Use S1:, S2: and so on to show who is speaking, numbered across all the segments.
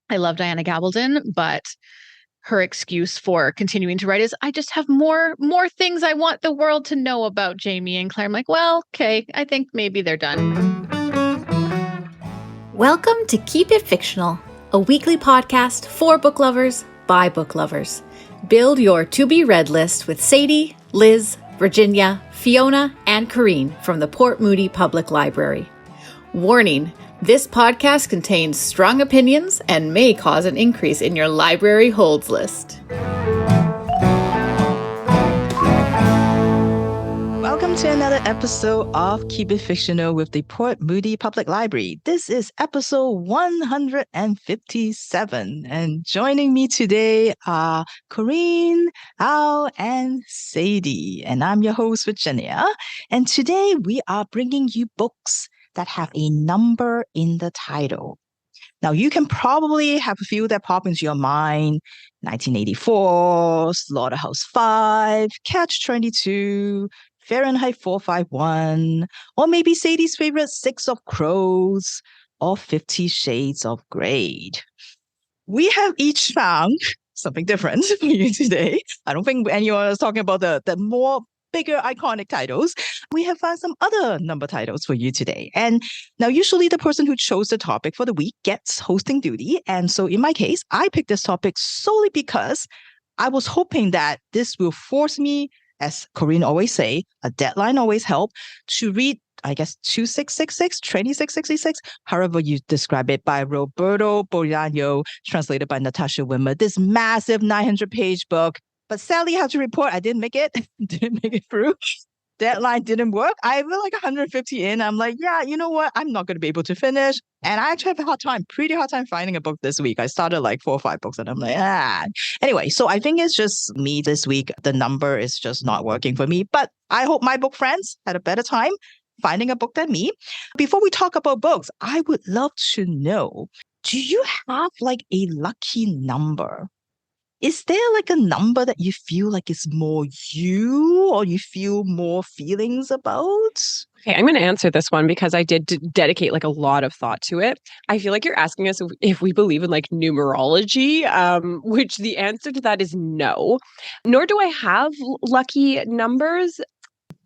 S1: I love Diana Gabaldon, but her excuse for continuing to write is, I just have more things I want the world to know about Jamie and Claire. I'm like, well, okay, I think maybe they're done.
S2: Welcome to Keep It Fictional, a weekly podcast for book lovers by book lovers. Build your to-be-read list with Sadie, Liz, Virginia, Fiona, and Corrine from the Port Moody Public Library. Warning, this podcast contains strong opinions and may cause an increase in your library holds list.
S3: Welcome to another episode of Keep It Fictional with the Port Moody Public Library. This is episode 157, and joining me today are Corrine, Al, and Sadie. And I'm your host, Virginia. And today we are bringing you books that have a number in the title. Now, you can probably have a few that pop into your mind: 1984, Slaughterhouse-5, Catch-22, Fahrenheit 451, or maybe Sadie's favorite Six of Crows, or 50 Shades of Grey. We have each found something different for you today. I don't think anyone is talking about the more bigger iconic titles. We have found some other number titles for you today. And now usually the person who chose the topic for the week gets hosting duty. And so in my case, I picked this topic solely because I was hoping that this will force me, as Corrine always say, a deadline always help, to read, I guess, 2666, 2666, however you describe it, by Roberto Bolaño, translated by Natasha Wimmer. This massive 900-page book. But sadly, I have to report I didn't make it. Didn't make it through. Deadline didn't work. I was like 150 in. I'm like, yeah, you know what? I'm not going to be able to finish. And I actually have a pretty hard time finding a book this week. I started like 4 or 5 books and I'm like, Anyway, so I think it's just me this week. The number is just not working for me. But I hope my book friends had a better time finding a book than me. Before we talk about books, I would love to know, do you have like a lucky number? Is there like a number that you feel like is more you, or you feel more feelings about?
S4: Okay, I'm going to answer this one because I did dedicate like a lot of thought to it. I feel like you're asking us if we believe in like numerology, which the answer to that is no. Nor do I have lucky numbers,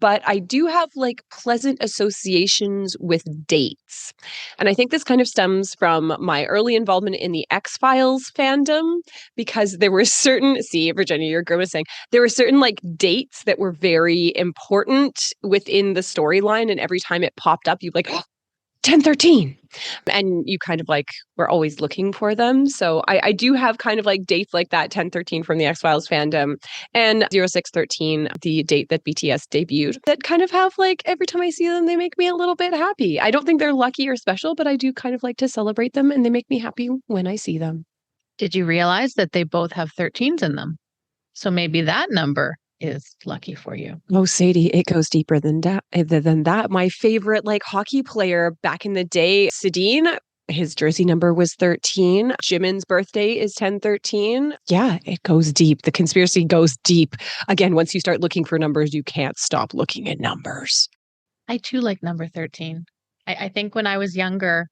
S4: but I do have like pleasant associations with dates. And I think this kind of stems from my early involvement in the X-Files fandom, because there were certain, see, Virginia, you're grimacing, there were certain like dates that were very important within the storyline. And every time it popped up, you'd like, oh, 1013. And you kind of like were always looking for them. So I do have kind of like dates like that, 1013 from the X-Files fandom and 0613, the date that BTS debuted, that kind of have like every time I see them, they make me a little bit happy. I don't think they're lucky or special, but I do kind of like to celebrate them and they make me happy when I see them.
S1: Did you realize that they both have 13s in them? So maybe that number is lucky for you.
S4: Oh, Sadie, it goes deeper than that. My favorite like hockey player back in the day, Sedin, his jersey number was 13. Jimin's birthday is 1013. Yeah, it goes deep. The conspiracy goes deep. Again, once you start looking for numbers, you can't stop looking at numbers.
S1: I too like number 13. I think when I was younger,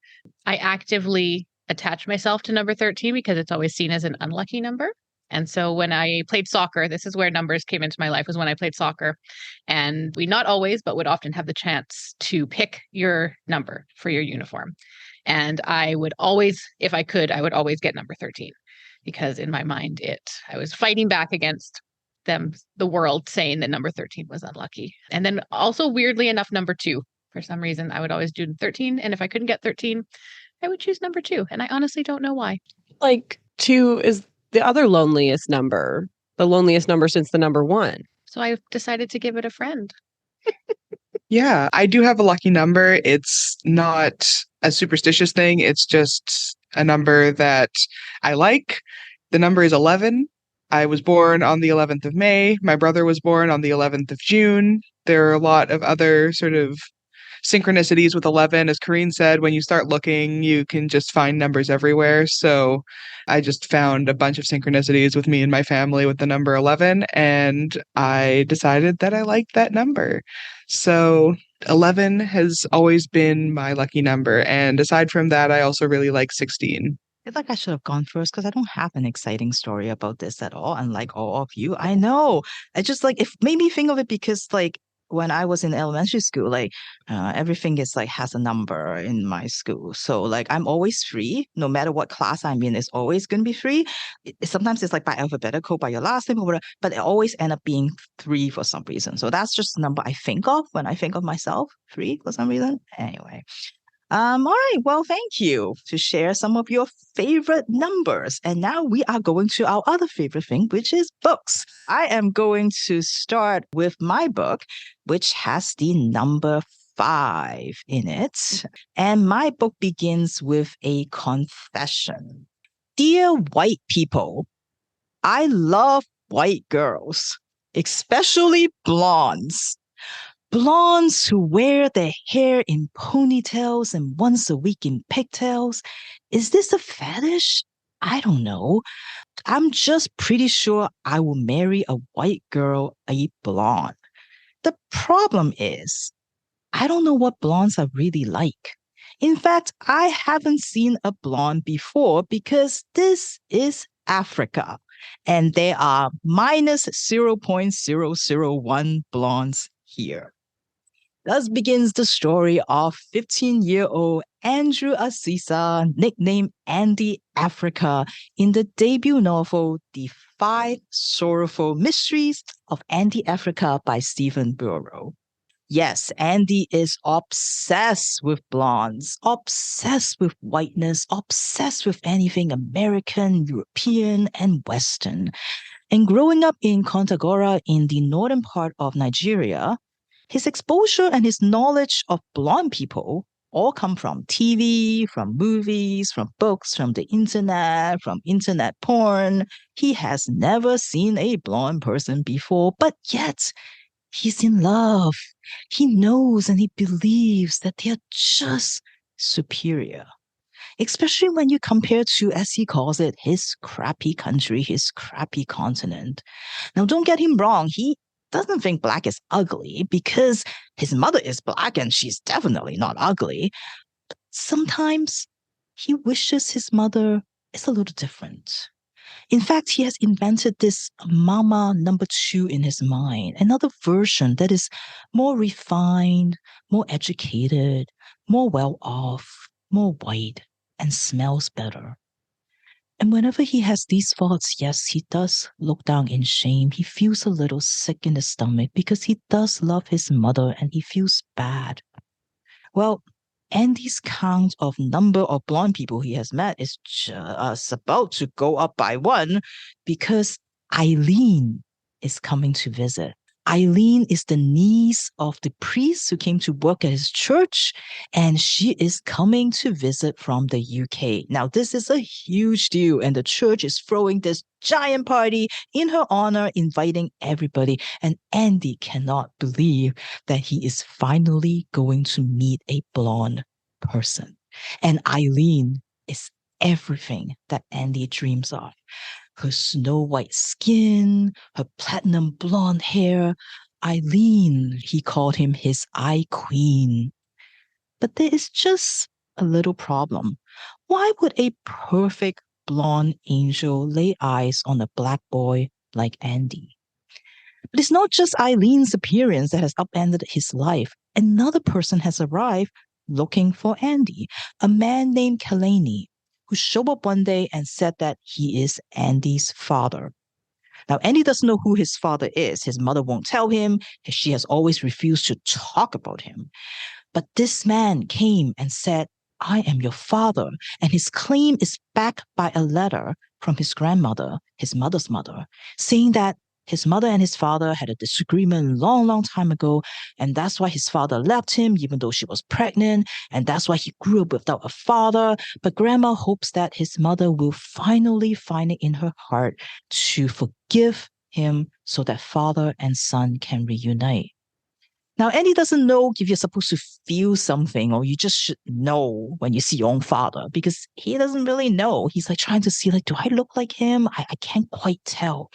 S1: I actively attached myself to number 13 because it's always seen as an unlucky number. And so when I played soccer, this is where numbers came into my life, was when I played soccer. And we not always, but would often have the chance to pick your number for your uniform. And I would always, if I could, I would always get number 13, because in my mind, I was fighting back against them, the world saying that number 13 was unlucky. And then also, weirdly enough, number 2. For some reason, I would always do 13. And if I couldn't get 13, I would choose number 2. And I honestly don't know why.
S4: Like 2 is the other loneliest number, the loneliest number since the number 1.
S1: So I decided to give it a friend.
S5: Yeah, I do have a lucky number. It's not a superstitious thing. It's just a number that I like. The number is 11. I was born on the 11th of May. My brother was born on the 11th of June. There are a lot of other sort of synchronicities with 11. As Corrine said, when you start looking, you can just find numbers everywhere. So I just found a bunch of synchronicities with me and my family with the number 11, and I decided that I liked that number. So 11 has always been my lucky number. And aside from that, I also really like 16.
S3: It's like I should have gone first because I don't have an exciting story about this at all, unlike all of you. I know. I just like it made me think of it because like when I was in elementary school, like everything is like has a number in my school. So like I'm always free, no matter what class I'm in, it's always gonna be free. Sometimes it's like by alphabetical, by your last name or whatever, but it always end up being three for some reason. So that's just the number I think of when I think of myself, three for some reason. Anyway. All right. Well, thank you to share some of your favorite numbers. And now we are going to our other favorite thing, which is books. I am going to start with my book, which has the number 5 in it. And my book begins with a confession. Dear white people, I love white girls, especially blondes. Blondes who wear their hair in ponytails and once a week in pigtails. Is this a fetish? I don't know. I'm just pretty sure I will marry a white girl, a blonde. The problem is, I don't know what blondes are really like. In fact, I haven't seen a blonde before because this is Africa and there are minus 0.001 blondes here. Thus begins the story of 15-year-old Andrew Asisa, nicknamed Andy Africa, in the debut novel The 5 Sorrowful Mysteries of Andy Africa by Stephen Buoro. Yes, Andy is obsessed with blondes, obsessed with whiteness, obsessed with anything American, European, and Western. And growing up in Kontagora in the northern part of Nigeria, his exposure and his knowledge of blonde people all come from TV, from movies, from books, from the internet, from internet porn. He has never seen a blonde person before, but yet he's in love. He knows and he believes that they are just superior. Especially when you compare to, as he calls it, his crappy country, his crappy continent. Now, don't get him wrong. He doesn't think black is ugly because his mother is black and she's definitely not ugly. But sometimes he wishes his mother is a little different. In fact, he has invented this Mama number 2 in his mind, another version that is more refined, more educated, more well off, more white, and smells better. And whenever he has these thoughts, yes, he does look down in shame. He feels a little sick in the stomach because he does love his mother and he feels bad. Well, Andy's count of number of blonde people he has met is just about to go up by 1 because Eileen is coming to visit. Eileen is the niece of the priest who came to work at his church, and she is coming to visit from the UK. Now, this is a huge deal, and the church is throwing this giant party in her honor, inviting everybody, and Andy cannot believe that he is finally going to meet a blonde person. And Eileen is everything that Andy dreams of. Her snow white skin, her platinum blonde hair. Eileen, he called him his eye queen. But there is just a little problem. Why would a perfect blonde angel lay eyes on a black boy like Andy? But it's not just Eileen's appearance that has upended his life. Another person has arrived looking for Andy, a man named Kalani, who showed up one day and said that he is Andy's father. Now, Andy doesn't know who his father is. His mother won't tell him. She has always refused to talk about him. But this man came and said, I am your father. And his claim is backed by a letter from his grandmother, his mother's mother, saying that his mother and his father had a disagreement a long, long time ago, and that's why his father left him, even though she was pregnant, and that's why he grew up without a father. But grandma hopes that his mother will finally find it in her heart to forgive him so that father and son can reunite. Now, Andy doesn't know if you're supposed to feel something or you just should know when you see your own father because he doesn't really know. He's like trying to see, like, do I look like him? I can't quite tell.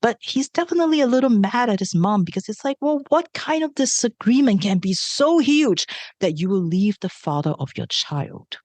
S3: But he's definitely a little mad at his mom because it's like, well, what kind of disagreement can be so huge that you will leave the father of your child?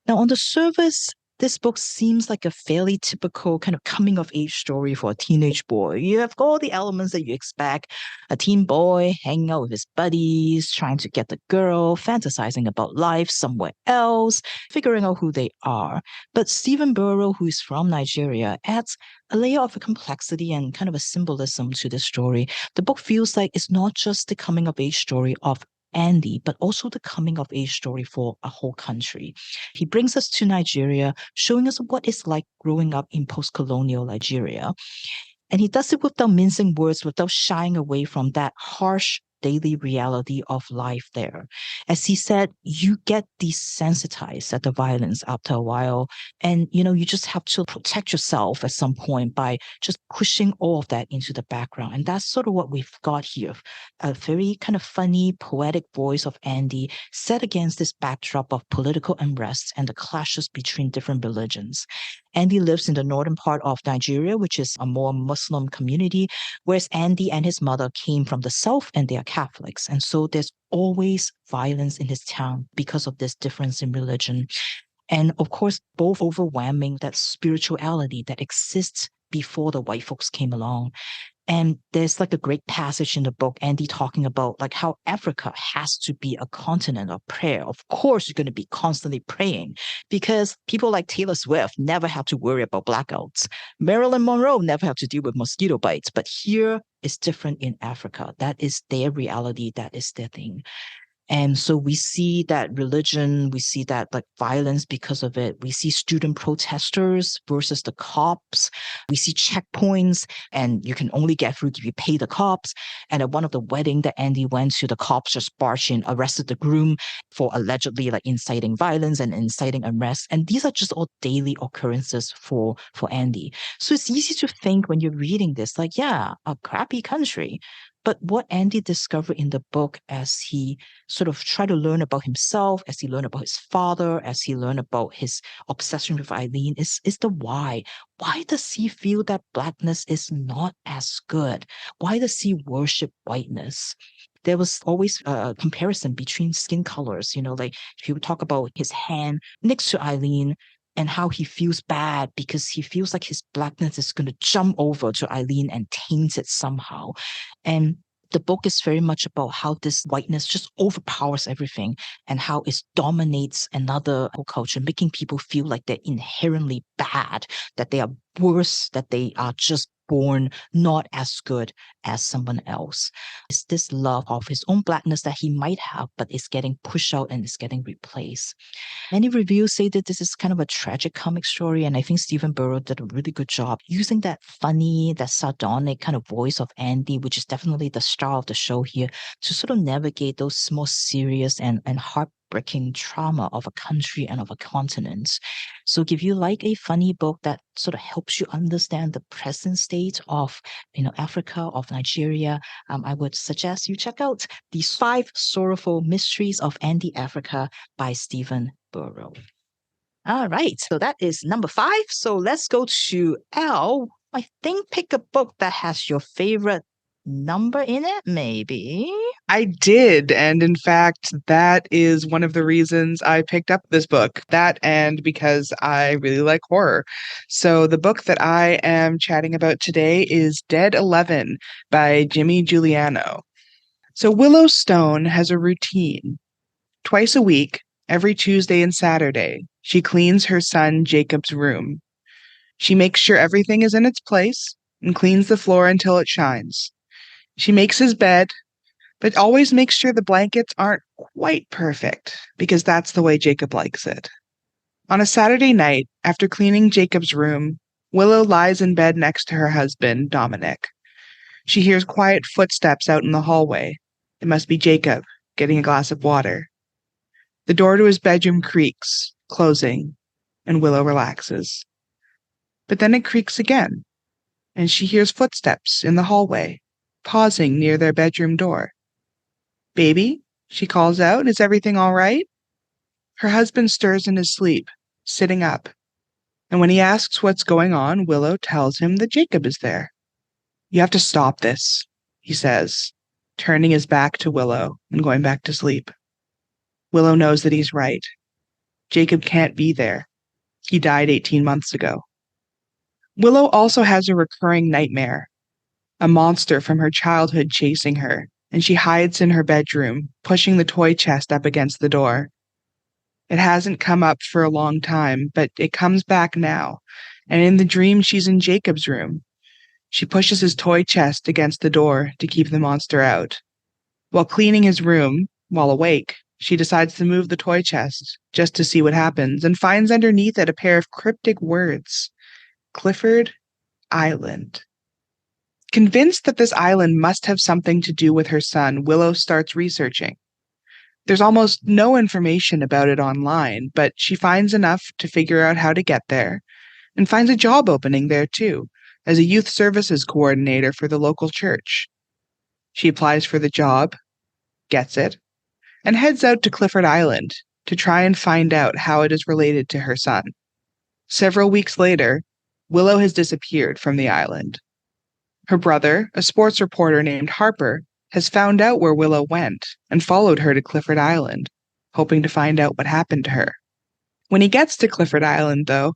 S3: Now, on the surface, this book seems like a fairly typical kind of coming of age story for a teenage boy. You have all the elements that you expect. A teen boy hanging out with his buddies, trying to get the girl, fantasizing about life somewhere else, figuring out who they are. But Stephen Buoro, who is from Nigeria, adds a layer of a complexity and kind of a symbolism to the story. The book feels like it's not just the coming of age story of Andy, but also the coming of age story for a whole country. He brings us to Nigeria, showing us what it's like growing up in post-colonial Nigeria. And he does it without mincing words, without shying away from that harsh daily reality of life there. As he said, you get desensitized at the violence after a while. And, you just have to protect yourself at some point by just pushing all of that into the background. And that's sort of what we've got here. A very kind of funny, poetic voice of Andy set against this backdrop of political unrest and the clashes between different religions. Andy lives in the northern part of Nigeria, which is a more Muslim community, whereas Andy and his mother came from the south and they are Catholics. And so there's always violence in his town because of this difference in religion. And of course, both overwhelming that spirituality that exists before the white folks came along. And there's like a great passage in the book, Andy talking about like how Africa has to be a continent of prayer. Of course, you're going to be constantly praying because people like Taylor Swift never have to worry about blackouts. Marilyn Monroe never have to deal with mosquito bites. But here is different in Africa. That is their reality. That is their thing. And so we see that religion, we see that like violence because of it. We see student protesters versus the cops. We see checkpoints, and you can only get through if you pay the cops. And at one of the wedding that Andy went to, the cops just barged in, arrested the groom for allegedly like inciting violence and inciting unrest. And these are just all daily occurrences for Andy. So it's easy to think when you're reading this, like, yeah, a crappy country. But what Andy discovered in the book as he sort of tried to learn about himself, as he learned about his father, as he learned about his obsession with Eileen, is the why. Why does he feel that blackness is not as good? Why does he worship whiteness? There was always a comparison between skin colors. Like if you talk about his hand next to Eileen, and how he feels bad because he feels like his blackness is going to jump over to Eileen and taint it somehow. And the book is very much about how this whiteness just overpowers everything and how it dominates another culture, making people feel like they're inherently bad, that they are worse, that they are just born not as good as someone else. It's this love of his own blackness that he might have, but it's getting pushed out and it's getting replaced. Many reviews say that this is kind of a tragic comic story, and I think Stephen Buoro did a really good job using that funny, that sardonic kind of voice of Andy, which is definitely the star of the show here, to sort of navigate those more serious and heartbreaking trauma of a country and of a continent. So if you like a funny book that sort of helps you understand the present state of Africa, of Nigeria, I would suggest you check out These 5 Sorrowful Mysteries of Andy Africa by Stephen Buoro. All right, so that is number 5. So let's go to Al. I think pick a book that has your favorite number in it, maybe.
S5: I did. And in fact, that is one of the reasons I picked up this book. That and because I really like horror. So the book that I am chatting about today is Dead 11 by Jimmy Juliano. So Willow Stone has a routine. Twice a week, every Tuesday and Saturday, she cleans her son Jacob's room. She makes sure everything is in its place and cleans the floor until it shines. She makes his bed, but always makes sure the blankets aren't quite perfect, because that's the way Jacob likes it. On a Saturday night, after cleaning Jacob's room, Willow lies in bed next to her husband, Dominic. She hears quiet footsteps out in the hallway. It must be Jacob, getting a glass of water. The door to his bedroom creaks, closing, and Willow relaxes. But then it creaks again, and she hears footsteps in the hallway, pausing near their bedroom door. "Baby," she calls out, "is everything all right?" Her husband stirs in his sleep, sitting up, and when he asks what's going on, Willow tells him that Jacob is there. "You have to stop this," he says, turning his back to Willow and going back to sleep. Willow knows that he's right. Jacob can't be there. He died 18 months ago. Willow also has a recurring nightmare, a monster from her childhood chasing her, and she hides in her bedroom, pushing the toy chest up against the door. It hasn't come up for a long time, but it comes back now, and in the dream she's in Jacob's room. She pushes his toy chest against the door to keep the monster out. While cleaning his room, while awake, she decides to move the toy chest just to see what happens and finds underneath it a pair of cryptic words. Clifford Island. Convinced that this island must have something to do with her son, Willow starts researching. There's almost no information about it online, but she finds enough to figure out how to get there and finds a job opening there too, as a youth services coordinator for the local church. She applies for the job, gets it, and heads out to Clifford Island to try and find out how it is related to her son. Several weeks later, Willow has disappeared from the island. Her brother, a sports reporter named Harper, has found out where Willow went and followed her to Clifford Island, hoping to find out what happened to her. When he gets to Clifford Island, though,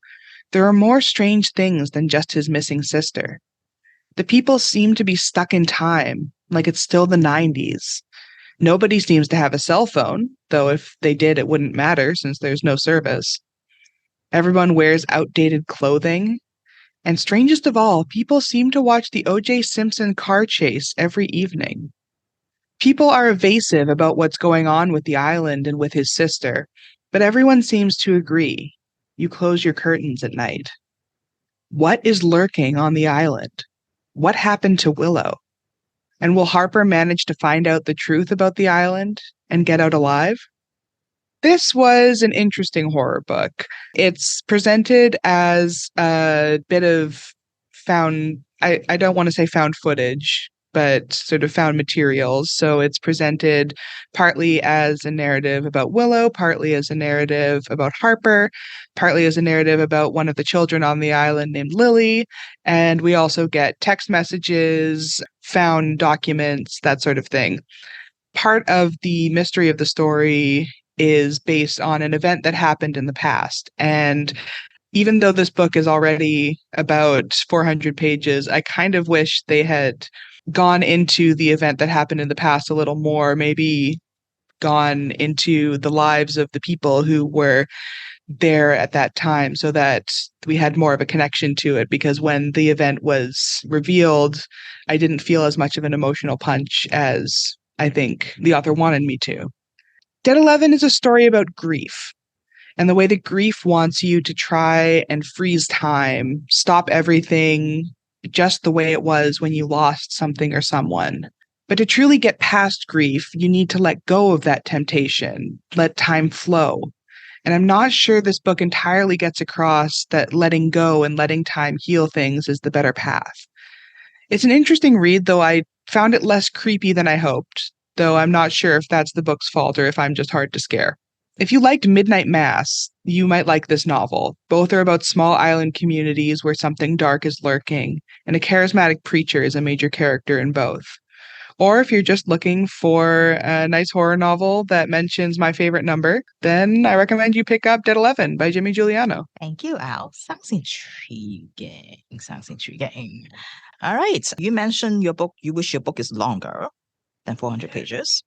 S5: there are more strange things than just his missing sister. The people seem to be stuck in time, like it's still the 90s. Nobody seems to have a cell phone, though if they did, it wouldn't matter since there's no service. Everyone wears outdated clothing. And strangest of all, people seem to watch the O.J. Simpson car chase every evening. People are evasive about what's going on with the island and with his sister, but everyone seems to agree. You close your curtains at night. What is lurking on the island? What happened to Willow? And will Harper manage to find out the truth about the island and get out alive? This was an interesting horror book. It's presented as a bit of I don't want to say found footage, but sort of found materials. So it's presented partly as a narrative about Willow, partly as a narrative about Harper, partly as a narrative about one of the children on the island named Lily. And we also get text messages, found documents, that sort of thing. Part of the mystery of the story is based on an event that happened in the past. And even though this book is already about 400 pages, I kind of wish they had gone into the event that happened in the past a little more, maybe gone into the lives of the people who were there at that time so that we had more of a connection to it. Because when the event was revealed, I didn't feel as much of an emotional punch as I think the author wanted me to. Dead 11 is a story about grief and the way that grief wants you to try and freeze time, stop everything just the way it was when you lost something or someone. But to truly get past grief, you need to let go of that temptation, let time flow. And I'm not sure this book entirely gets across that letting go and letting time heal things is the better path. It's an interesting read, though I found it less creepy than I hoped, though I'm not sure if that's the book's fault or if I'm just hard to scare. If you liked Midnight Mass, you might like this novel. Both are about small island communities where something dark is lurking, and a charismatic preacher is a major character in both. Or if you're just looking for a nice horror novel that mentions my favorite number, then I recommend you pick up Dead 11 by Jimmy Juliano.
S3: Thank you, Al. Sounds intriguing. All right. You mentioned your book, you wish your book is longer than 400 pages.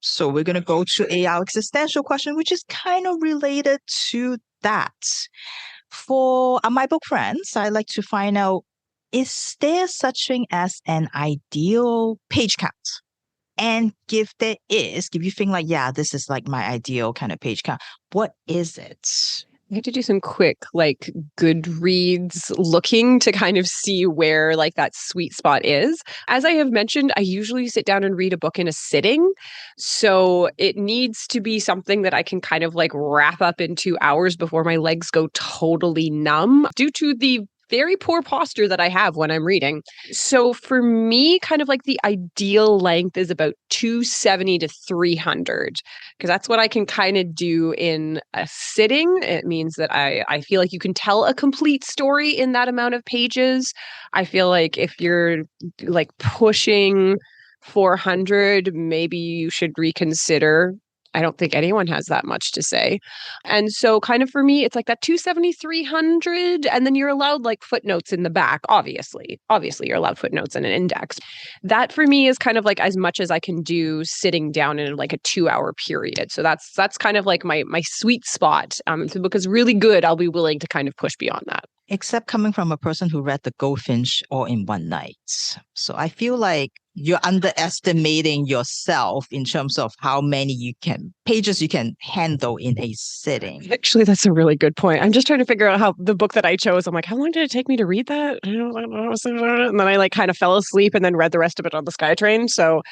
S3: So we're going to go to a existential question, which is kind of related to that. For my book friends, I like to find out, is there such thing as an ideal page count? And if there is, if you think like, yeah, this is like my ideal kind of page count, what is it?
S4: I had to do some quick, Goodreads looking to kind of see where, that sweet spot is. As I have mentioned, I usually sit down and read a book in a sitting. So it needs to be something that I can kind of, wrap up in 2 hours before my legs go totally numb due to the very poor posture that I have when I'm reading. So for me, kind of the ideal length is about 270 to 300, because that's what I can kind of do in a sitting. It means that I feel like you can tell a complete story in that amount of pages. I feel like if you're pushing 400, maybe you should reconsider I don't think anyone has that much to say. And so kind of for me, it's like that 270, 300, and then you're allowed like footnotes in the back, obviously. Obviously, you're allowed footnotes and an index. That for me is kind of like as much as I can do sitting down in like a 2-hour period. So that's kind of like my sweet spot. If the book is really good, I'll be willing to kind of push beyond that.
S3: Except coming from a person who read The Goldfinch all in one night. So I feel like you're underestimating yourself in terms of how many pages you can handle in a sitting.
S4: Actually, that's a really good point. I'm just trying to figure out how the book that I chose, I'm like, how long did it take me to read that? I don't know. And then I like kind of fell asleep and then read the rest of it on the SkyTrain. So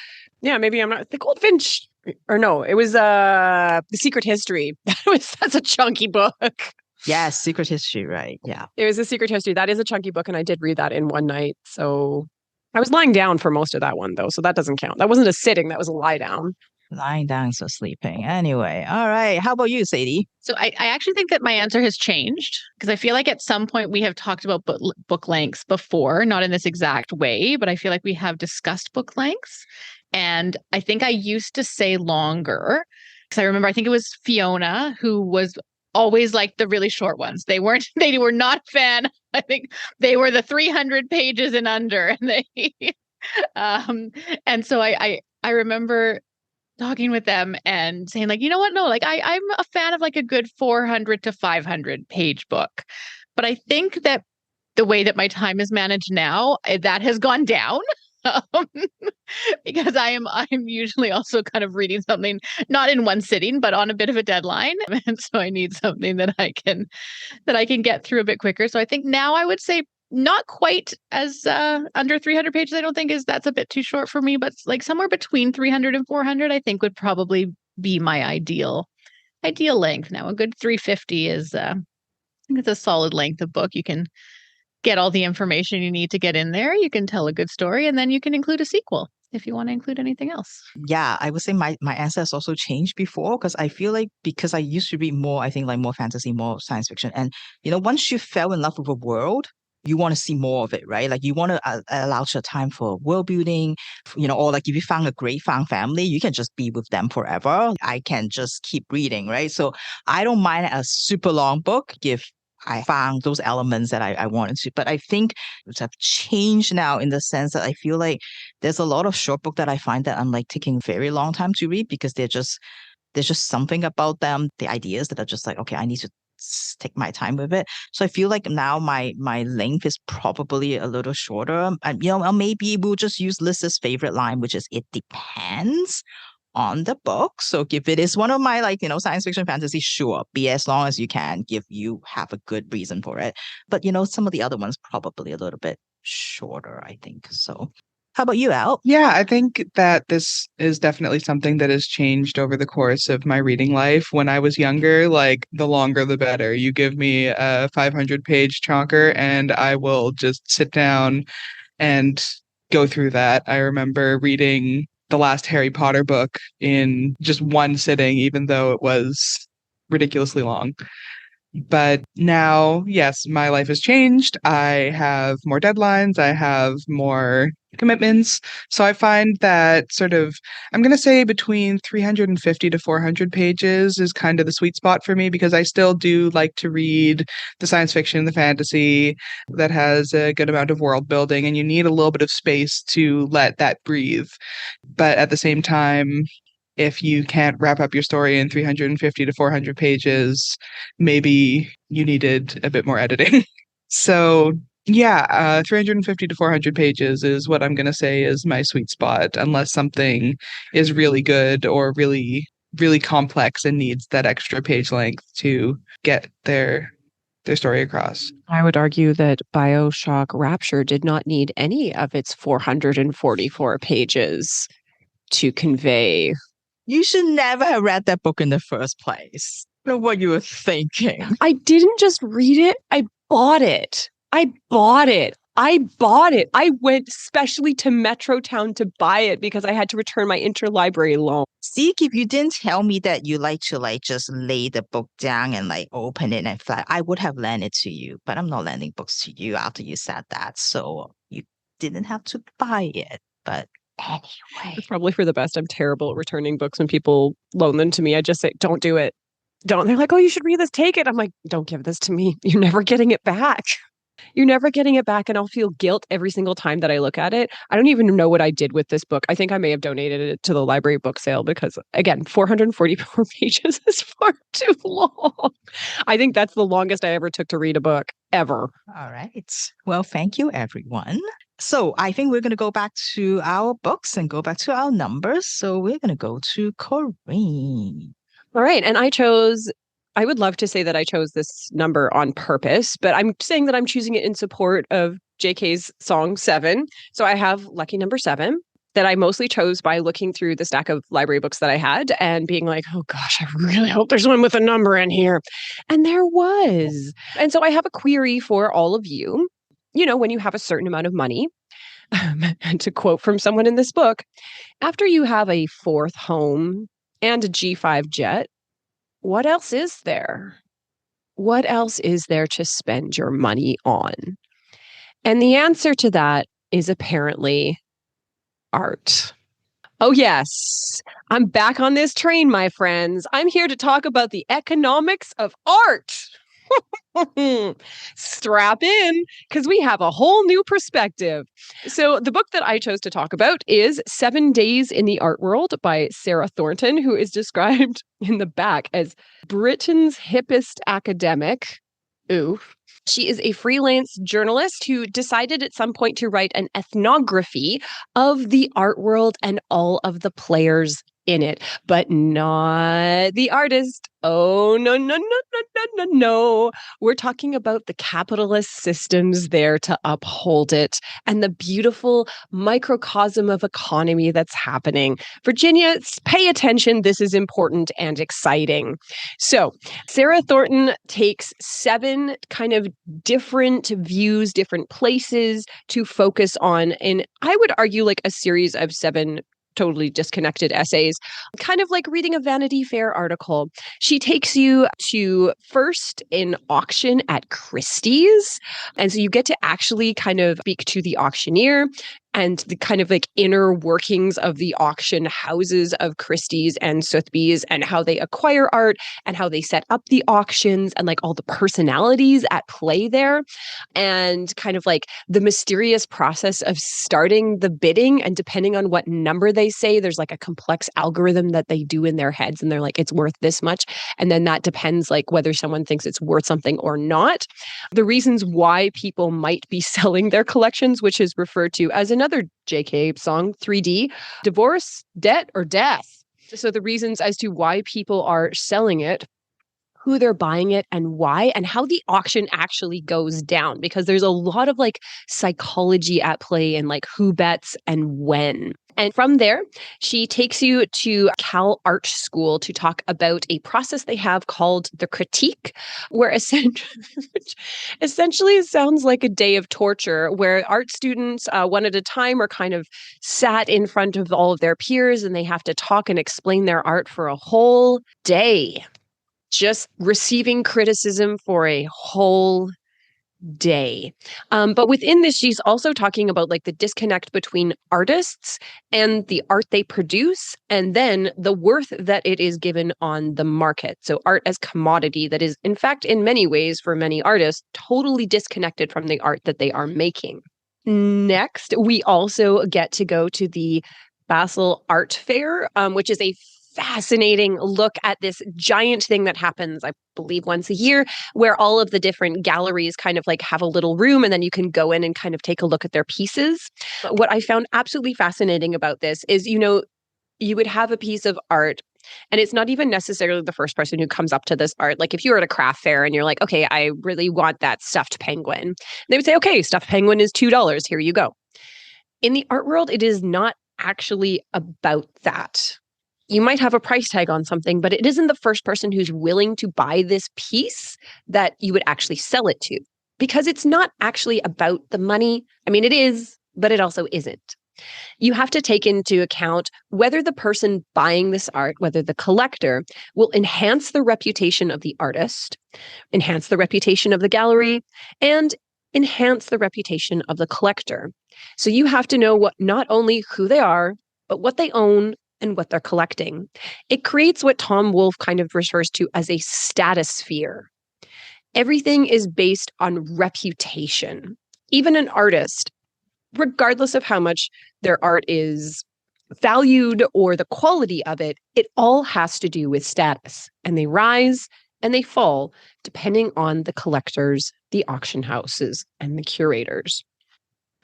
S4: yeah, maybe I'm not The Goldfinch. Or no, it was The Secret History. That's a chunky book.
S3: Yes, Secret History, right? Yeah.
S4: It was A Secret History. That is a chunky book, and I did read that in one night. So I was lying down for most of that one, though, so that doesn't count. That wasn't a sitting, that was a lie down.
S3: Lying down, so sleeping. Anyway, all right. How about you, Sadie?
S1: So I actually think that my answer has changed because I feel like at some point we have talked about book lengths before, not in this exact way, but I feel like we have discussed book lengths. And I think I used to say longer because I remember, I think it was Fiona who was always like the really short ones. They were not a fan. I think they were the 300 pages and under. And and so I remember talking with them and saying like, you know what? No, like I'm a fan of like a good 400 to 500 page book. But I think that the way that my time is managed now, that has gone down. Because I'm usually also kind of reading something not in one sitting, but on a bit of a deadline. And so I need something that I can get through a bit quicker. So I think now I would say not quite as under 300 pages. I don't think that's a bit too short for me, but like somewhere between 300 and 400, I think would probably be my ideal length. Now a good 350 is I think it's a solid length of book. You can get all the information you need to get in there. You can tell a good story, and then you can include a sequel if you want to include anything else.
S3: Yeah, I would say my answer has also changed before because I feel like because I used to read more, I think like more fantasy, more science fiction. And, once you fell in love with a world, you want to see more of it, right? Like you want to allow your time for world building, or like if you found a great found family, you can just be with them forever. I can just keep reading, right? So I don't mind a super long book if I found those elements that I wanted to. But I think it's have changed now in the sense that I feel like there's a lot of short book that I find that I'm like taking a very long time to read because there's just something about them, the ideas that are just like, okay, I need to take my time with it. So I feel like now my length is probably a little shorter. Maybe we'll just use Liz's favorite line, which is it depends on the book. So if it is one of my science fiction fantasy, sure, be as long as you can if you have a good reason for it. But some of the other ones probably a little bit shorter, I think. So how about you, Al?
S5: Yeah, I think that this is definitely something that has changed over the course of my reading life. When I was younger, like the longer the better. You give me a 500-page chonker and I will just sit down and go through that. I remember reading the last Harry Potter book in just one sitting, even though it was ridiculously long. But now, yes, my life has changed. I have more deadlines. I have more commitments. So I find that I'm going to say between 350 to 400 pages is kind of the sweet spot for me because I still do like to read the science fiction, the fantasy that has a good amount of world building, and you need a little bit of space to let that breathe. But at the same time, if you can't wrap up your story in 350 to 400 pages, maybe you needed a bit more editing. So yeah, 350 to 400 pages is what I'm going to say is my sweet spot, unless something is really good or really, really complex and needs that extra page length to get their story across.
S4: I would argue that BioShock Rapture did not need any of its 444 pages to convey.
S3: You should never have read that book in the first place. I don't know what you were thinking.
S4: I didn't just read it. I bought it. I went specially to Metrotown to buy it because I had to return my interlibrary loan.
S3: See, if you didn't tell me that you like to just lay the book down and open it and fly, I would have lent it to you. But I'm not lending books to you after you said that. So you didn't have to buy it. But Anyway.
S4: It's probably for the best. I'm terrible at returning books when people loan them to me. I just say, don't do it. Don't. They're like, oh, you should read this. Take it. I'm like, don't give this to me. You're never getting it back. You're never getting it back. And I'll feel guilt every single time that I look at it. I don't even know what I did with this book. I think I may have donated it to the library book sale because, again, 444 pages is far too long. I think that's the longest I ever took to read a book, ever.
S3: All right. Well, thank you, everyone. So I think we're going to go back to our books and go back to our numbers. So we're going to go to Corinne.
S4: All right. And I would love to say that I chose this number on purpose, but I'm saying that I'm choosing it in support of JK's song 7. So I have lucky number 7 that I mostly chose by looking through the stack of library books that I had and being like, oh gosh, I really hope there's one with a number in here. And there was. And so I have a query for all of you. You know, when you have a certain amount of money, and to quote from someone in this book, after you have a 4th home and a G5 jet, what else is there? What else is there to spend your money on? And the answer to that is apparently art. Oh, yes. I'm back on this train, my friends. I'm here to talk about the economics of art. Strap in, because we have a whole new perspective. So the book that I chose to talk about is 7 Days in the Art World by Sarah Thornton, who is described in the back as Britain's hippest academic. Oof. She is a freelance journalist who decided at some point to write an ethnography of the art world and all of the players in it, but not the artist. Oh, no, no, no, no, no, no, no. We're talking about the capitalist systems there to uphold it and the beautiful microcosm of economy that's happening. Virginia, pay attention. This is important and exciting. So Sarah Thornton takes 7 kind of different views, different places to focus on. And I would argue like a series of 7 totally disconnected essays, kind of like reading a Vanity Fair article. She takes you to first an auction at Christie's. And so you get to actually kind of speak to the auctioneer and the kind of like inner workings of the auction houses of Christie's and Sotheby's and how they acquire art and how they set up the auctions and like all the personalities at play there and kind of like the mysterious process of starting the bidding. And depending on what number they say, there's like a complex algorithm that they do in their heads and they're like, it's worth this much. And then that depends like whether someone thinks it's worth something or not. The reasons why people might be selling their collections, which is referred to as another JK song, 3D, divorce, debt, or death. So the reasons as to why people are selling it, who they're buying it and why, and how the auction actually goes down, because there's a lot of like psychology at play and like who bets and when. And from there, she takes you to Cal Art School to talk about a process they have called the critique, where essentially it sounds like a day of torture, where art students, one at a time, are kind of sat in front of all of their peers and they have to talk and explain their art for a whole day. Just receiving criticism for a whole day. But within this, she's also talking about like the disconnect between artists and the art they produce, and then the worth that it is given on the market. So art as commodity that is, in fact, in many ways, for many artists, totally disconnected from the art that they are making. Next, we also get to go to the Basel Art Fair, which is a fascinating look at this giant thing that happens, I believe, once a year, where all of the different galleries kind of like have a little room and then you can go in and kind of take a look at their pieces. But what I found absolutely fascinating about this is, you know, you would have a piece of art and it's not even necessarily the first person who comes up to this art. Like if you were at a craft fair and you're like, okay, I really want that stuffed penguin. They would say, okay, stuffed penguin is $2. Here you go. In the art world, it is not actually about that. You might have a price tag on something, but it isn't the first person who's willing to buy this piece that you would actually sell it to, because it's not actually about the money. I mean, it is, but it also isn't. You have to take into account whether the person buying this art, whether the collector, will enhance the reputation of the artist, enhance the reputation of the gallery, and enhance the reputation of the collector. So you have to know not only who they are, but what they own and what they're collecting. It creates what Tom Wolfe kind of refers to as a statosphere. Everything is based on reputation. Even an artist, regardless of how much their art is valued or the quality of it, it all has to do with status. And they rise and they fall depending on the collectors, the auction houses, and the curators.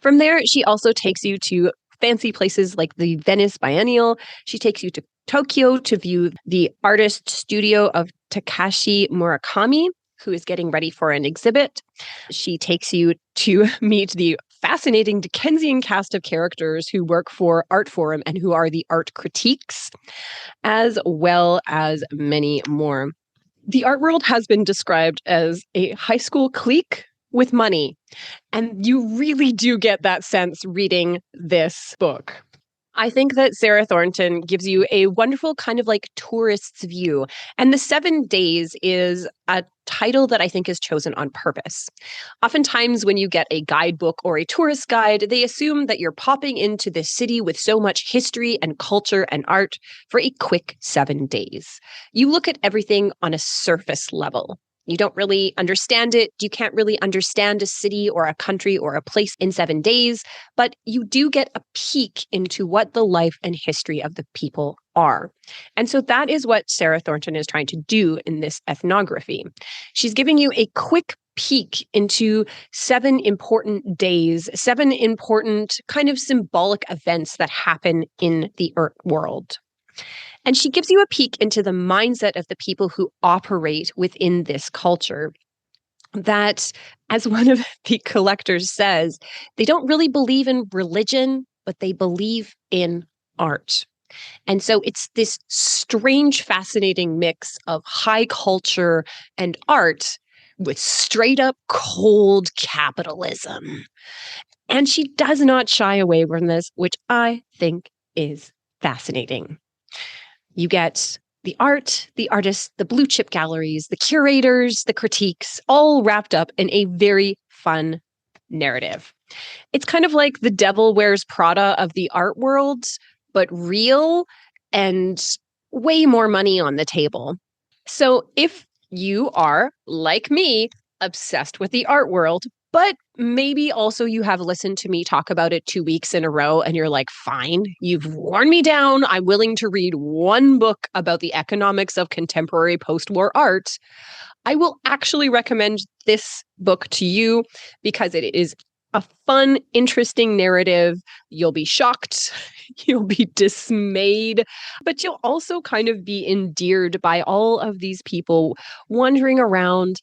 S4: From there, she also takes you to fancy places like the Venice Biennial. She takes you to Tokyo to view the artist studio of Takashi Murakami, who is getting ready for an exhibit. She takes you to meet the fascinating Dickensian cast of characters who work for Art Forum and who are the art critiques, as well as many more. The art world has been described as a high school clique with money, and you really do get that sense reading this book. I think that Sarah Thornton gives you a wonderful kind of like tourist's view. And The 7 Days is a title that I think is chosen on purpose. Oftentimes when you get a guidebook or a tourist guide, they assume that you're popping into this city with so much history and culture and art for a quick 7 days. You look at everything on a surface level. You don't really understand it. You can't really understand a city or a country or a place in 7 days, but you do get a peek into what the life and history of the people are. And so that is what Sarah Thornton is trying to do in this ethnography. She's giving you a quick peek into 7 important days, 7 important kind of symbolic events that happen in the art world. And she gives you a peek into the mindset of the people who operate within this culture. That, as one of the collectors says, they don't really believe in religion, but they believe in art. And so it's this strange, fascinating mix of high culture and art with straight up cold capitalism. And she does not shy away from this, which I think is fascinating. You get the art, the artists, the blue chip galleries, the curators, the critiques, all wrapped up in a very fun narrative. It's kind of like The Devil Wears Prada of the art world, but real and way more money on the table. So if you are, like me, obsessed with the art world, but maybe also you have listened to me talk about it 2 weeks in a row and you're like, fine, you've worn me down. I'm willing to read one book about the economics of contemporary post-war art. I will actually recommend this book to you because it is a fun, interesting narrative. You'll be shocked, you'll be dismayed, but you'll also kind of be endeared by all of these people wandering around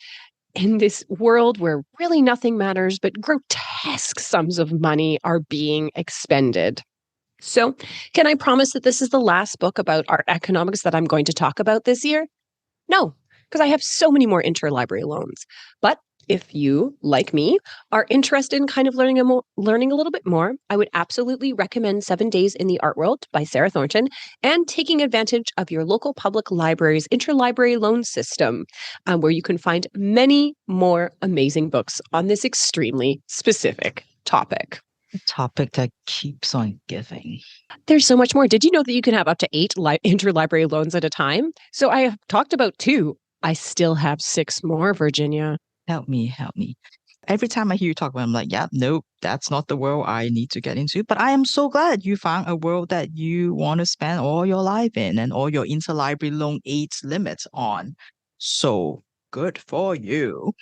S4: in this world where really nothing matters, but grotesque sums of money are being expended. So, can I promise that this is the last book about art economics that I'm going to talk about this year? No, because I have so many more interlibrary loans. But if you, like me, are interested in kind of learning a little bit more, I would absolutely recommend 7 Days in the Art World by Sarah Thornton and taking advantage of your local public library's interlibrary loan system, where you can find many more amazing books on this extremely specific topic.
S3: A topic that keeps on giving.
S4: There's so much more. Did you know that you can have up to 8 interlibrary loans at a time? So I have talked about 2. I still have 6 more, Virginia.
S3: Help me. Every time I hear you talk about it, I'm like, yeah, nope, that's not the world I need to get into. But I am so glad you found a world that you want to spend all your life in and all your interlibrary loan age limits on. So good for you.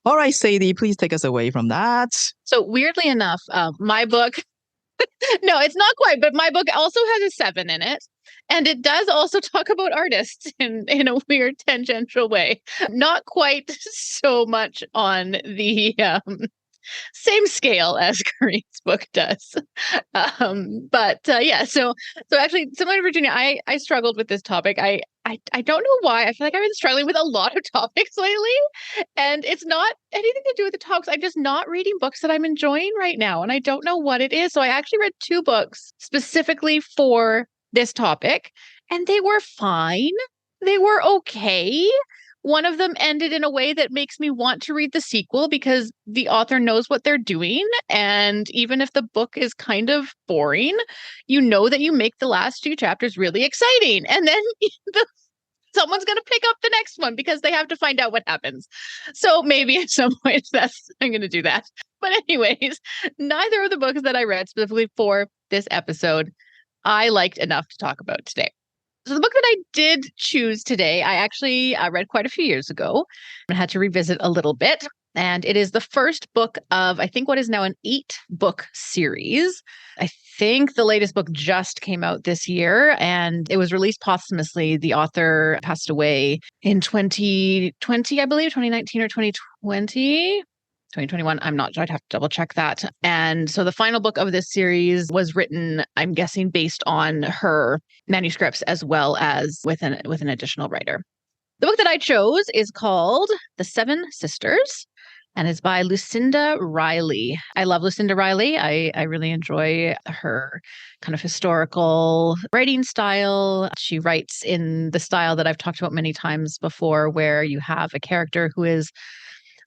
S3: All right, Sadie, please take us away from that.
S1: So weirdly enough, my book, no, it's not quite, but my book also has a 7 in it. And it does also talk about artists in a weird tangential way. Not quite so much on the same scale as Kareen's book does. Yeah, so actually, similar to Virginia, I struggled with this topic. I don't know why. I feel like I've been struggling with a lot of topics lately. And it's not anything to do with the topics. I'm just not reading books that I'm enjoying right now. And I don't know what it is. So I actually read 2 books specifically for this topic, and they were fine. They were okay, One of them ended in a way that makes me want to read the sequel because the author knows what they're doing. And even if the book is kind of boring, you know that you make the last two chapters really exciting. And then someone's going to pick up the next one because they have to find out what happens. So maybe at some point I'm going to do that. But anyways, neither of the books that I read specifically for this episode, I liked enough to talk about today. So the book that I did choose today, I actually read quite a few years ago and had to revisit a little bit. And it is the first book of, I think, what is now an 8-book series. I think the latest book just came out this year and it was released posthumously. The author passed away in 2020, I believe, 2019 or 2020. 2021. I'm not sure. I'd have to double check that. And so the final book of this series was written, I'm guessing, based on her manuscripts as well as with an additional writer. The book that I chose is called The Seven Sisters and it's by Lucinda Riley. I love Lucinda Riley. I really enjoy her kind of historical writing style. She writes in the style that I've talked about many times before, where you have a character who is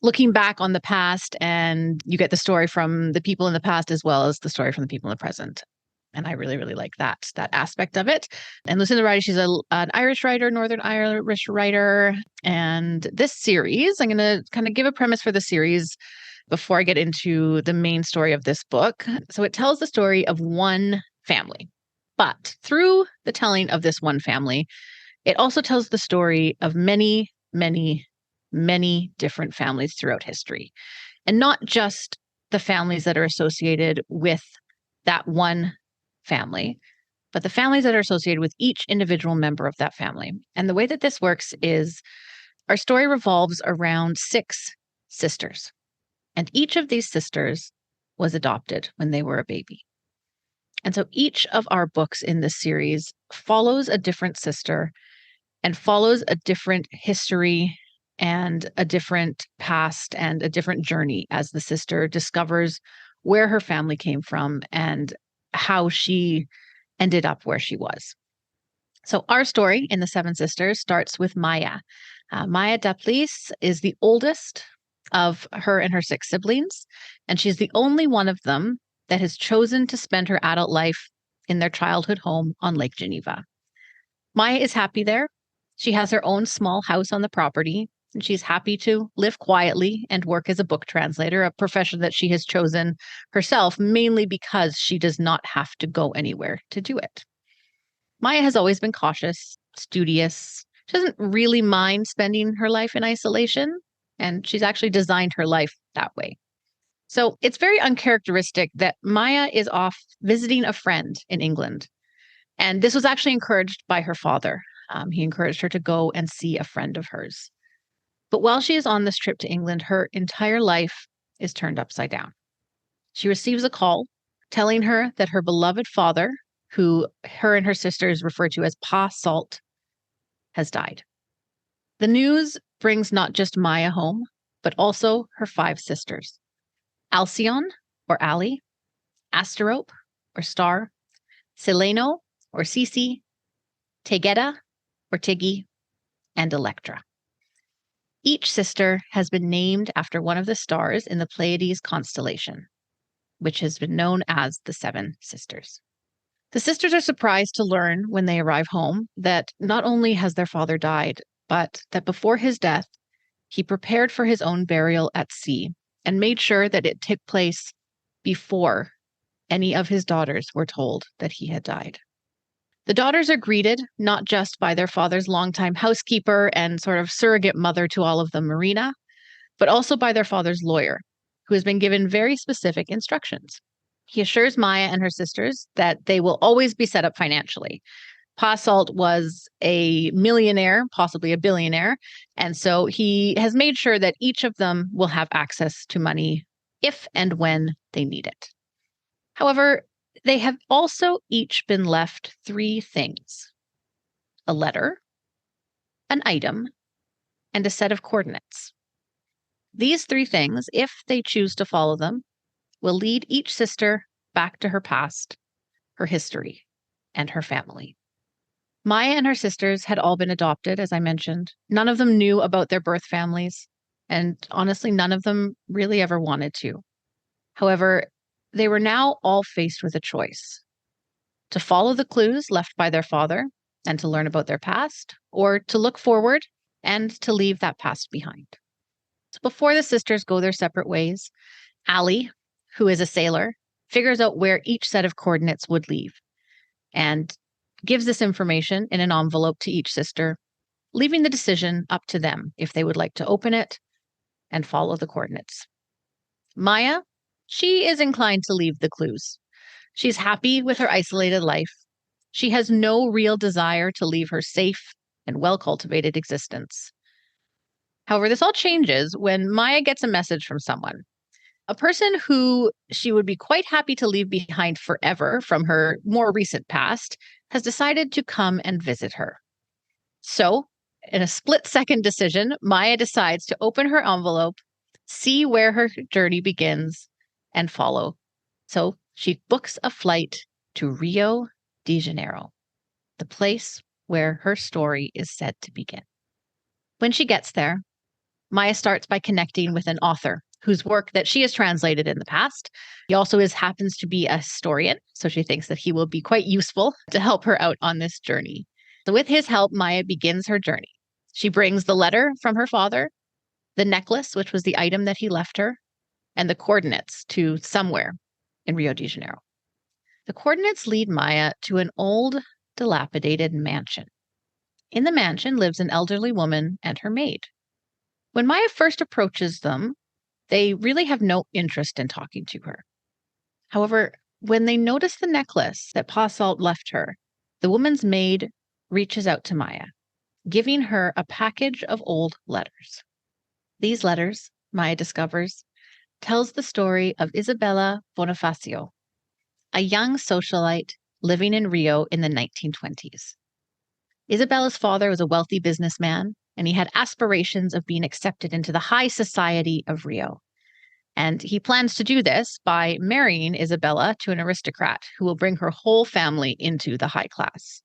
S1: looking back on the past and you get the story from the people in the past as well as the story from the people in the present. And I really, really like that aspect of it. And Lucinda Riley, she's an Irish writer, Northern Irish writer. And this series, I'm going to kind of give a premise for the series before I get into the main story of this book. So it tells the story of one family. But through the telling of this one family, it also tells the story of many, many, many different families throughout history. And not just the families that are associated with that one family, but the families that are associated with each individual member of that family. And the way that this works is our story revolves around 6 sisters. And each of these sisters was adopted when they were a baby. And so each of our books in this series follows a different sister and follows a different history and a different past and a different journey as the sister discovers where her family came from and how she ended up where she was. So our story in The Seven Sisters starts with Maya. Maya Daplis is the oldest of her and her 6 siblings, and she's the only one of them that has chosen to spend her adult life in their childhood home on Lake Geneva. Maya is happy there. She has her own small house on the property, and she's happy to live quietly and work as a book translator, a profession that she has chosen herself, mainly because she does not have to go anywhere to do it. Maya has always been cautious, studious. She doesn't really mind spending her life in isolation, and she's actually designed her life that way. So it's very uncharacteristic that Maya is off visiting a friend in England. And this was actually encouraged by her father. He encouraged her to go and see a friend of hers. But while she is on this trip to England, her entire life is turned upside down. She receives a call telling her that her beloved father, who her and her sisters refer to as Pa Salt, has died. The news brings not just Maya home, but also her 5 sisters. Alcyone, or Ali, Asterope, or Star, Sileno, or Cece, Tegeta, or Tiggy, and Electra. Each sister has been named after one of the stars in the Pleiades constellation, which has been known as the 7 Sisters. The sisters are surprised to learn when they arrive home that not only has their father died, but that before his death, he prepared for his own burial at sea and made sure that it took place before any of his daughters were told that he had died. The daughters are greeted not just by their father's longtime housekeeper and sort of surrogate mother to all of them, Marina, but also by their father's lawyer, who has been given very specific instructions. He assures Maya and her sisters that they will always be set up financially. Pa Salt was a millionaire, possibly a billionaire, and so he has made sure that each of them will have access to money if and when they need it. However, they have also each been left 3 things: a letter, an item, and a set of coordinates. These 3 things, if they choose to follow them, will lead each sister back to her past, her history, and her family. Maya and her sisters had all been adopted, as I mentioned. None of them knew about their birth families, and honestly, none of them really ever wanted to. However, they were now all faced with a choice: to follow the clues left by their father and to learn about their past, or to look forward and to leave that past behind. So before the sisters go their separate ways, Allie, who is a sailor, figures out where each set of coordinates would leave and gives this information in an envelope to each sister, leaving the decision up to them if they would like to open it and follow the coordinates. Maya, she is inclined to leave the clues. She's happy with her isolated life. She has no real desire to leave her safe and well-cultivated existence. However, this all changes when Maya gets a message from someone, a person who she would be quite happy to leave behind forever from her more recent past has decided to come and visit her. So, in a split-second decision, Maya decides to open her envelope, see where her journey begins, and follow. So, she books a flight to Rio de Janeiro, the place where her story is said to begin. When she gets there, Maya starts by connecting with an author whose work that she has translated in the past. He also happens to be a historian, so she thinks that he will be quite useful to help her out on this journey. So with his help, Maya begins her journey. She brings the letter from her father, the necklace, which was the item that he left her, and the coordinates to somewhere in Rio de Janeiro. The coordinates lead Maya to an old, dilapidated mansion. In the mansion lives an elderly woman and her maid. When Maya first approaches them, they really have no interest in talking to her. However, when they notice the necklace that Pa Salt left her, the woman's maid reaches out to Maya, giving her a package of old letters. These letters, Maya discovers, tells the story of Isabella Bonifacio, a young socialite living in Rio in the 1920s. Isabella's father was a wealthy businessman, and he had aspirations of being accepted into the high society of Rio. And he plans to do this by marrying Isabella to an aristocrat who will bring her whole family into the high class.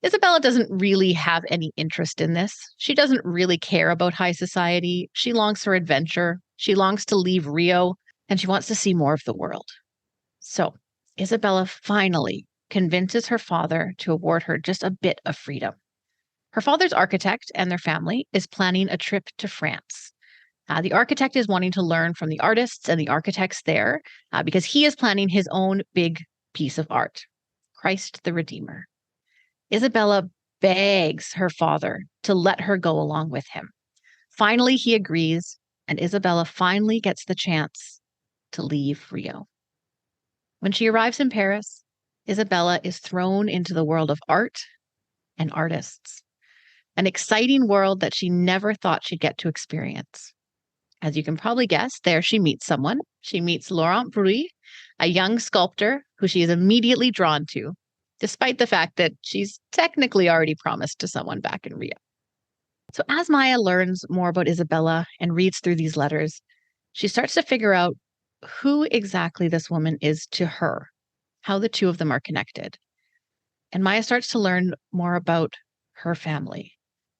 S1: Isabella doesn't really have any interest in this. She doesn't really care about high society. She longs for adventure. She longs to leave Rio, and she wants to see more of the world. So Isabella finally convinces her father to award her just a bit of freedom. Her father's architect and their family is planning a trip to France. The architect is wanting to learn from the artists and the architects there because he is planning his own big piece of art, Christ the Redeemer. Isabella begs her father to let her go along with him. Finally, he agrees, and Isabella finally gets the chance to leave Rio. When she arrives in Paris, Isabella is thrown into the world of art and artists, an exciting world that she never thought she'd get to experience. As you can probably guess, there she meets someone. She meets Laurent Bruy, a young sculptor who she is immediately drawn to, despite the fact that she's technically already promised to someone back in Rio. So as Maya learns more about Isabella and reads through these letters, she starts to figure out who exactly this woman is to her, how the two of them are connected. And Maya starts to learn more about her family.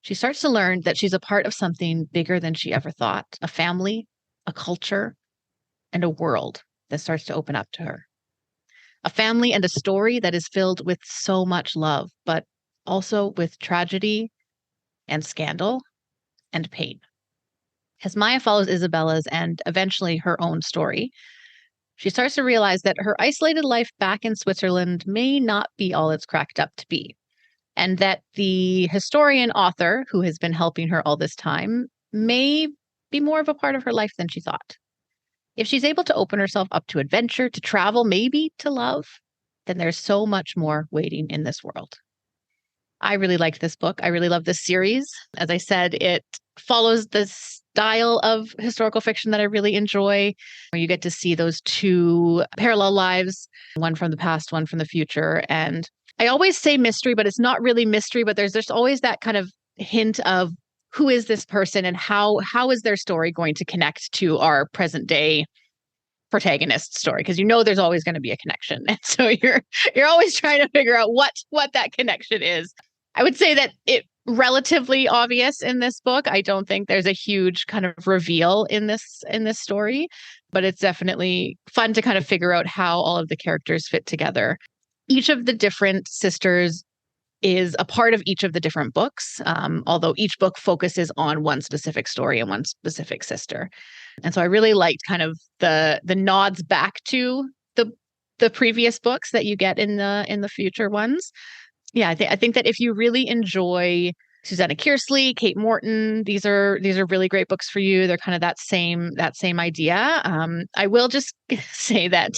S1: She starts to learn that she's a part of something bigger than she ever thought, a family, a culture, and a world that starts to open up to her. A family and a story that is filled with so much love, but also with tragedy and scandal and pain. As Maya follows Isabella's and eventually her own story, she starts to realize that her isolated life back in Switzerland may not be all it's cracked up to be, and that the historian author who has been helping her all this time may be more of a part of her life than she thought. If she's able to open herself up to adventure, to travel, maybe to love, then there's so much more waiting in this world. I really liked this book. I really love this series. As I said, it follows the style of historical fiction that I really enjoy, where you get to see those two parallel lives, one from the past, one from the future. And I always say mystery, but it's not really mystery, but there's always that kind of hint of who is this person and how is their story going to connect to our present day protagonist story, because you know there's always going to be a connection. And so you're always trying to figure out what that connection is. I would say that it relatively obvious in this book. I don't think there's a huge kind of reveal in this story, but it's definitely fun to kind of figure out how all of the characters fit together. Each of the different sisters is a part of each of the different books, although each book focuses on one specific story and one specific sister. And so I really liked kind of the nods back to the previous books that you get in the future ones. Yeah, I think that if you really enjoy Susanna Kearsley, Kate Morton, these are really great books for you. They're kind of that same idea. I will just say that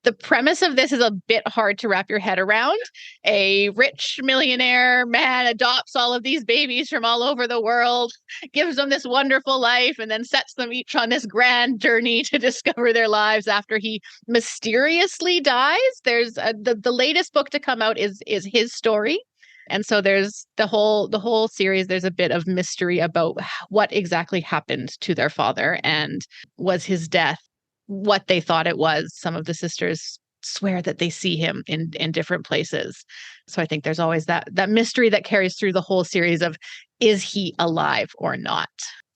S1: the premise of this is a bit hard to wrap your head around. A rich millionaire man adopts all of these babies from all over the world, gives them this wonderful life, and then sets them each on this grand journey to discover their lives after he mysteriously dies. There's the latest book to come out is his story. And so there's the whole series. There's a bit of mystery about what exactly happened to their father, and was his death what they thought it was. Some of the sisters swear that they see him in different places. So I think there's always that mystery that carries through the whole series of, is he alive or not?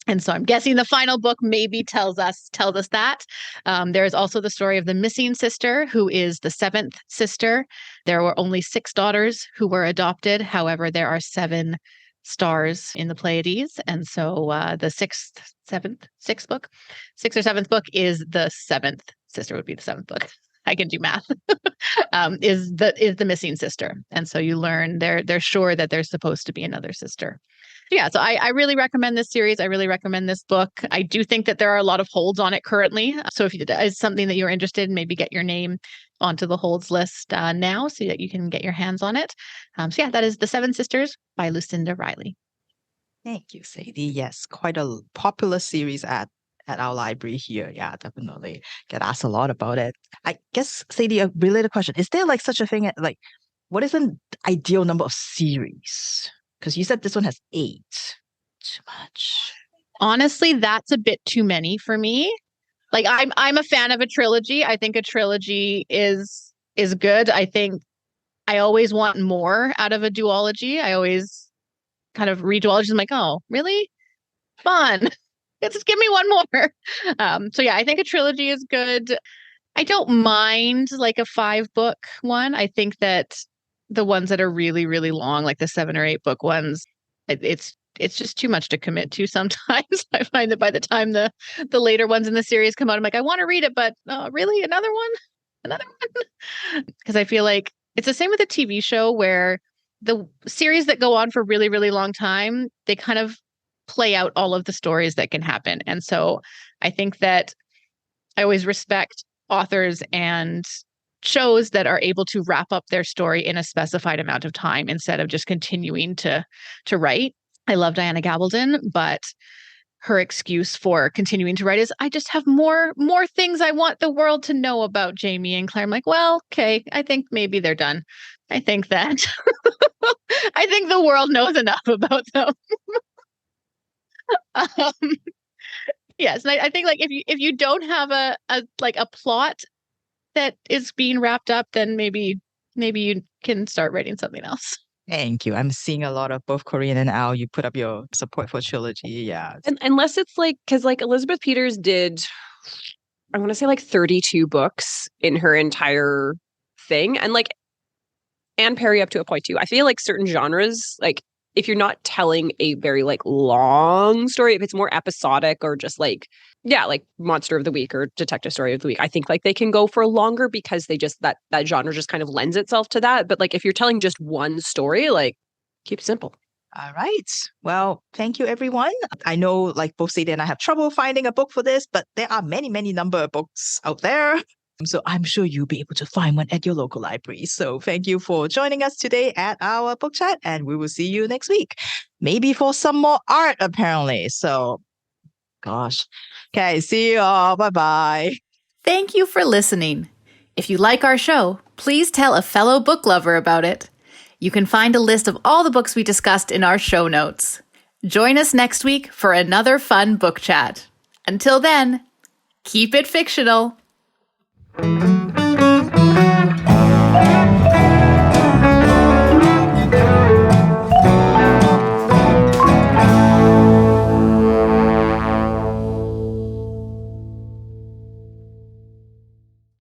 S1: And so I'm guessing the final book maybe tells us that. There is also the story of the missing sister, who is the seventh sister. There were only 6 daughters who were adopted. However, there are 7 stars in the Pleiades. And so the sixth or seventh book is the 7th sister, would be the 7th book. I can do math. is the missing sister. And so you learn they're sure that there's supposed to be another sister. Yeah, so I really recommend this series. I really recommend this book. I do think that there are a lot of holds on it currently. So if it's something that you're interested in, maybe get your name onto the holds list now so that you can get your hands on it. So yeah, that is The Seven Sisters by Lucinda Riley.
S3: Thank you, Sadie. Yes, quite a popular series at our library here. Yeah, definitely get asked a lot about it. I guess, Sadie, a related question. Is there like such a thing, like, what is an ideal number of series? Because you said this one has 8. Too much.
S1: Honestly, that's a bit too many for me. Like I'm a fan of a trilogy. I think a trilogy is good. I think I always want more out of a duology. I always kind of read duologies. I'm like, oh, really? Fun. Just give me one more. So yeah, I think a trilogy is good. I don't mind like a 5-book one. I think that the ones that are really, really long, like the 7 or 8 book ones, it's just too much to commit to sometimes. I find that by the time the later ones in the series come out, I'm like, I want to read it, but really? Another one? Because I feel like it's the same with a TV show where the series that go on for really, really long time, they kind of play out all of the stories that can happen. And so I think that I always respect authors and shows that are able to wrap up their story in a specified amount of time instead of just continuing to write. I love Diana Gabaldon, but her excuse for continuing to write is, I just have more things I want the world to know about Jamie and Claire. I'm like, well, okay, I think maybe they're done. I think that I think the world knows enough about them. Yes, and I think like if you don't have a plot that is being wrapped up, then maybe you can start writing something else.
S3: Thank you. I'm seeing a lot of both Korean and Al. You put up your support for trilogy. Yeah.
S4: And unless it's like, because like Elizabeth Peters did, I want to say like 32 books in her entire thing. And like Anne Perry up to a point too. I feel like certain genres, like if you're not telling a very like long story, if it's more episodic or just like, yeah, like Monster of the Week or Detective Story of the Week, I think like they can go for longer because they just, that genre just kind of lends itself to that. But like if you're telling just one story, like keep it simple.
S3: All right. Well, thank you, everyone. I know like both Sadie and I have trouble finding a book for this, but there are many, many number of books out there. So I'm sure you'll be able to find one at your local library. So thank you for joining us today at our book chat, and we will see you next week. Maybe for some more art, apparently. So, gosh. Okay, see you all. Bye-bye.
S2: Thank you for listening. If you like our show, please tell a fellow book lover about it. You can find a list of all the books we discussed in our show notes. Join us next week for another fun book chat. Until then, keep it fictional.